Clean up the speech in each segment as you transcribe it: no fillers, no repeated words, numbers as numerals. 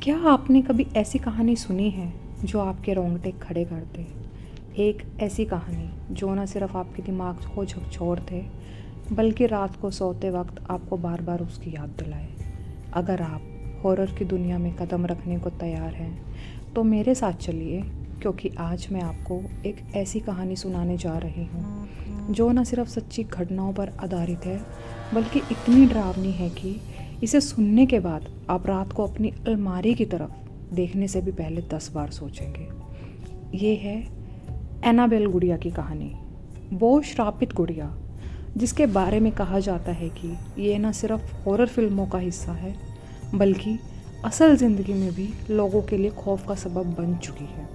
क्या आपने कभी ऐसी कहानी सुनी है जो आपके रोंगटे खड़े कर दे? एक ऐसी कहानी जो न सिर्फ आपके दिमाग को झकझोर दे बल्कि रात को सोते वक्त आपको बार बार उसकी याद दिलाए। अगर आप हॉरर की दुनिया में कदम रखने को तैयार हैं तो मेरे साथ चलिए, क्योंकि आज मैं आपको एक ऐसी कहानी सुनाने जा रही हूँ जो न सिर्फ सच्ची घटनाओं पर आधारित है बल्कि इतनी डरावनी है कि इसे सुनने के बाद आप रात को अपनी अलमारी की तरफ देखने से भी पहले 10 बार सोचेंगे। ये है एनाबेल गुड़िया की कहानी। वो श्रापित गुड़िया जिसके बारे में कहा जाता है कि ये न सिर्फ हॉरर फिल्मों का हिस्सा है बल्कि असल ज़िंदगी में भी लोगों के लिए खौफ का सबब बन चुकी है।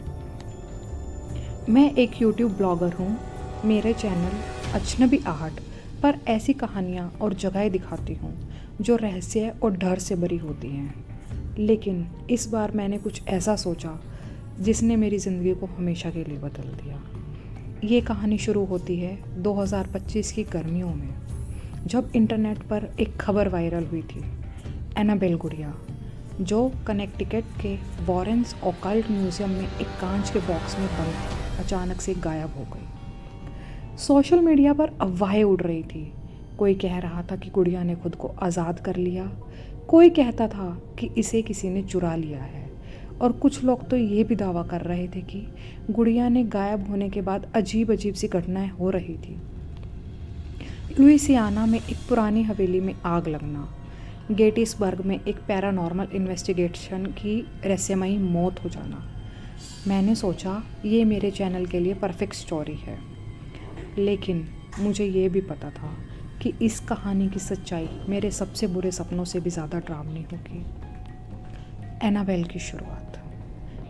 मैं एक यूट्यूब ब्लॉगर हूँ। मेरे चैनल अजनबी आर्ट पर ऐसी कहानियाँ और जगहें दिखाती हूँ जो रहस्य और डर से भरी होती हैं। लेकिन इस बार मैंने कुछ ऐसा सोचा जिसने मेरी ज़िंदगी को हमेशा के लिए बदल दिया। ये कहानी शुरू होती है 2025 की गर्मियों में, जब इंटरनेट पर एक खबर वायरल हुई थी। एनाबेल गुड़िया जो कनेक्टिकट के वॉरेंस ऑकल्ट म्यूज़ियम में एक कांच के बॉक्स में बंद थी, अचानक से गायब हो गई। सोशल मीडिया पर अफवाहें उड़ रही थी। कोई कह रहा था कि गुड़िया ने खुद को आज़ाद कर लिया, कोई कहता था कि इसे किसी ने चुरा लिया है, और कुछ लोग तो ये भी दावा कर रहे थे कि गुड़िया ने गायब होने के बाद अजीब अजीब सी घटनाएं हो रही थी। लुइसियाना में एक पुरानी हवेली में आग लगना, गेटिसबर्ग में एक पैरानॉर्मल इन्वेस्टिगेशन की रहस्यमयी मौत हो जाना। मैंने सोचा ये मेरे चैनल के लिए परफेक्ट स्टोरी है। लेकिन मुझे ये भी पता था कि इस कहानी की सच्चाई मेरे सबसे बुरे सपनों से भी ज़्यादा डरावनी होगी। एनाबेल की शुरुआत।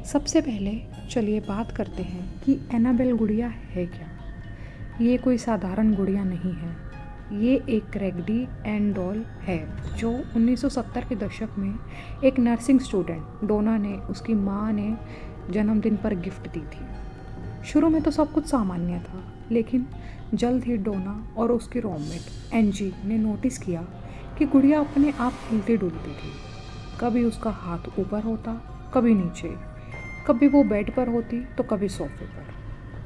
सबसे पहले चलिए बात करते हैं कि एनाबेल गुड़िया है क्या। ये कोई साधारण गुड़िया नहीं है। ये एक रैगडी एंड डॉल है जो 1970 के दशक में एक नर्सिंग स्टूडेंट डोना ने उसकी माँ ने जन्मदिन पर गिफ्ट दी थी। शुरू में तो सब कुछ सामान्य था, लेकिन जल्द ही डोना और उसकी रूममेट एंजी ने नोटिस किया कि गुड़िया अपने आप हिलती डुलती थी। कभी उसका हाथ ऊपर होता, कभी नीचे, कभी वो बेड पर होती तो कभी सोफे पर।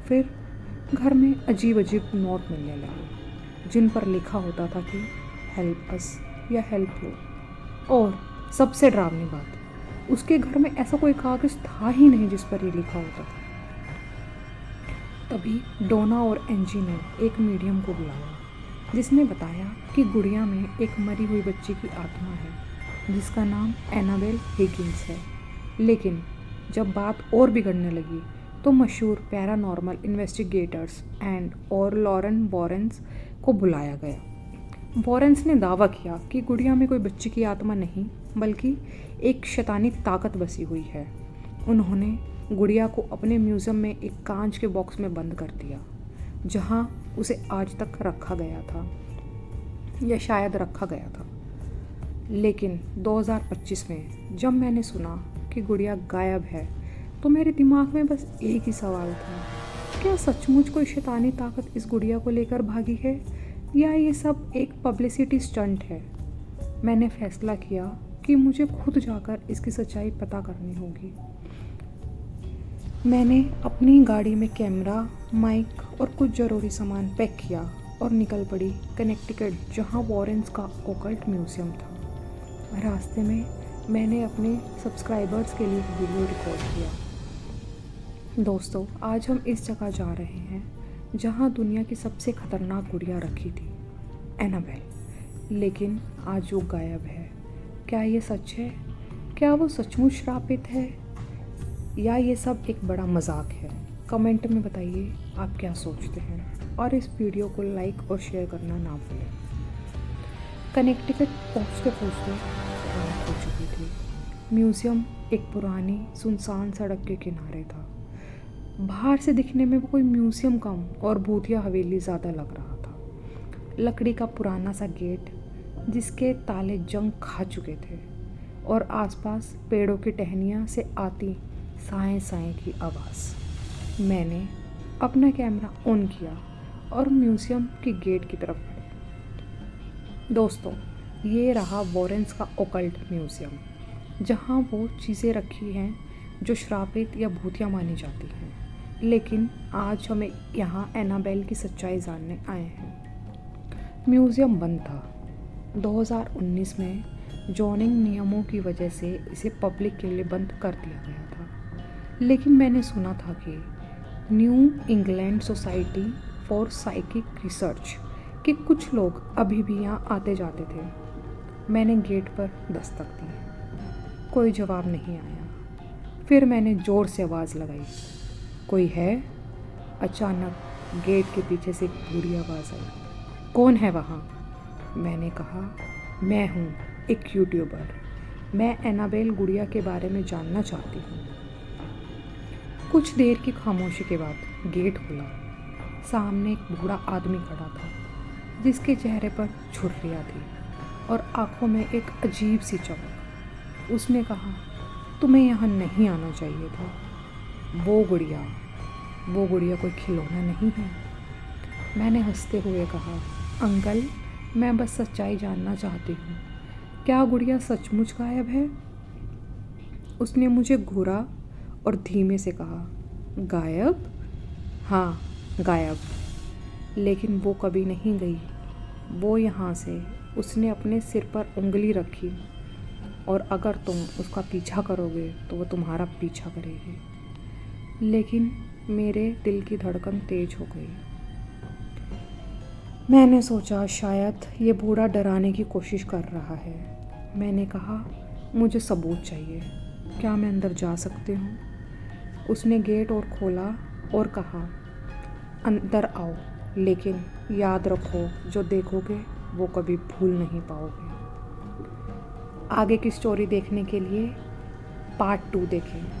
फिर घर में अजीब अजीब नोट मिलने लगे जिन पर लिखा होता था कि हेल्प अस या हेल्प यू। और सबसे डरावनी बात, उसके घर में ऐसा कोई कागज़ था ही नहीं जिस पर ये लिखा होता था। तभी डोना और एंजी ने एक मीडियम को बुलाया जिसने बताया कि गुड़िया में एक मरी हुई बच्ची की आत्मा है जिसका नाम एनाबेल हिगिंस है। लेकिन जब बात और बिगड़ने लगी तो मशहूर पैरानॉर्मल इन्वेस्टिगेटर्स एंड और लॉरेन वॉरेंस को बुलाया गया। वॉरेंस ने दावा किया कि गुड़िया में कोई बच्ची की आत्मा नहीं बल्कि एक शैतानी ताकत बसी हुई है। उन्होंने गुड़िया को अपने म्यूज़ियम में एक कांच के बॉक्स में बंद कर दिया जहां उसे आज तक रखा गया था, या शायद रखा गया था। लेकिन 2025 में जब मैंने सुना कि गुड़िया गायब है तो मेरे दिमाग में बस एक ही सवाल था, क्या सचमुच कोई शैतानी ताकत इस गुड़िया को लेकर भागी है या ये सब एक पब्लिसिटी स्टंट है। मैंने फैसला किया कि मुझे खुद जाकर इसकी सच्चाई पता करनी होगी। मैंने अपनी गाड़ी में कैमरा, माइक और कुछ ज़रूरी सामान पैक किया और निकल पड़ी कनेक्टिकट, जहां वॉरेंस का ओकल्ट म्यूज़ियम था। रास्ते में मैंने अपने सब्सक्राइबर्स के लिए वीडियो रिकॉर्ड किया। दोस्तों, आज हम इस जगह जा रहे हैं जहां दुनिया की सबसे खतरनाक गुड़िया रखी थी, एनाबेल। लेकिन आज वो गायब है। क्या ये सच है? क्या वो सचमुच श्रापित है या ये सब एक बड़ा मजाक है? कमेंट में बताइए आप क्या सोचते हैं, और इस वीडियो को लाइक और शेयर करना ना भूलें। कनेक्टिकट पहुँचते पहुँचते रात हो चुकी थी। म्यूज़ियम एक पुरानी सुनसान सड़क के किनारे था। बाहर से दिखने में वो कोई म्यूज़ियम कम और भूतिया हवेली ज़्यादा लग रहा था। लकड़ी का पुराना सा गेट जिसके ताले जंग खा चुके थे, और आसपास पेड़ों की टहनियाँ से आती साए साए की आवाज़। मैंने अपना कैमरा ऑन किया और म्यूज़ियम के गेट की तरफ बढ़े। दोस्तों, ये रहा वॉरेंस का ओकल्ट म्यूज़ियम। जहाँ वो चीज़ें रखी हैं जो श्रापित या भूतिया मानी जाती हैं। लेकिन आज हमें यहाँ एनाबेल की सच्चाई जानने आए हैं। म्यूज़ियम बंद था। 2019 में जोनिंग नियमों की वजह से इसे पब्लिक के लिए बंद कर दिया गया था। लेकिन मैंने सुना था कि new England society for psychic research के कुछ लोग अभी भी यहाँ आते जाते थे। मैंने गेट पर दस्तक दी। कोई जवाब नहीं आया। फिर मैंने ज़ोर से आवाज़ लगाई, कोई है? अचानक गेट के पीछे से एक बुरी आवाज़ आई, कौन है वहाँ? मैंने कहा, मैं हूँ, एक यूट्यूबर। मैं एनाबेल गुड़िया के बारे में जानना चाहती हूँ। कुछ देर की खामोशी के बाद गेट खुला। सामने एक बूढ़ा आदमी खड़ा था जिसके चेहरे पर झुर्रियाँ थी और आंखों में एक अजीब सी चमक। उसने कहा, तुम्हें यहाँ नहीं आना चाहिए था। वो गुड़िया कोई खिलौना नहीं है। मैंने हंसते हुए कहा, अंकल, मैं बस सच्चाई जानना चाहती हूँ। क्या गुड़िया सचमुच गायब है? उसने मुझे घूरा और धीमे से कहा, गायब? हाँ, गायब। लेकिन वो कभी नहीं गई। वो यहाँ से, उसने अपने सिर पर उंगली रखी, और अगर तुम उसका पीछा करोगे तो वो तुम्हारा पीछा करेगी। लेकिन मेरे दिल की धड़कन तेज हो गई। मैंने सोचा शायद ये बूढ़ा डराने की कोशिश कर रहा है। मैंने कहा, मुझे सबूत चाहिए। क्या मैं अंदर जा सकती हूँ? उसने गेट और खोला और कहा, अंदर आओ, लेकिन याद रखो, जो देखोगे वो कभी भूल नहीं पाओगे। आगे की स्टोरी देखने के लिए पार्ट 2 देखें।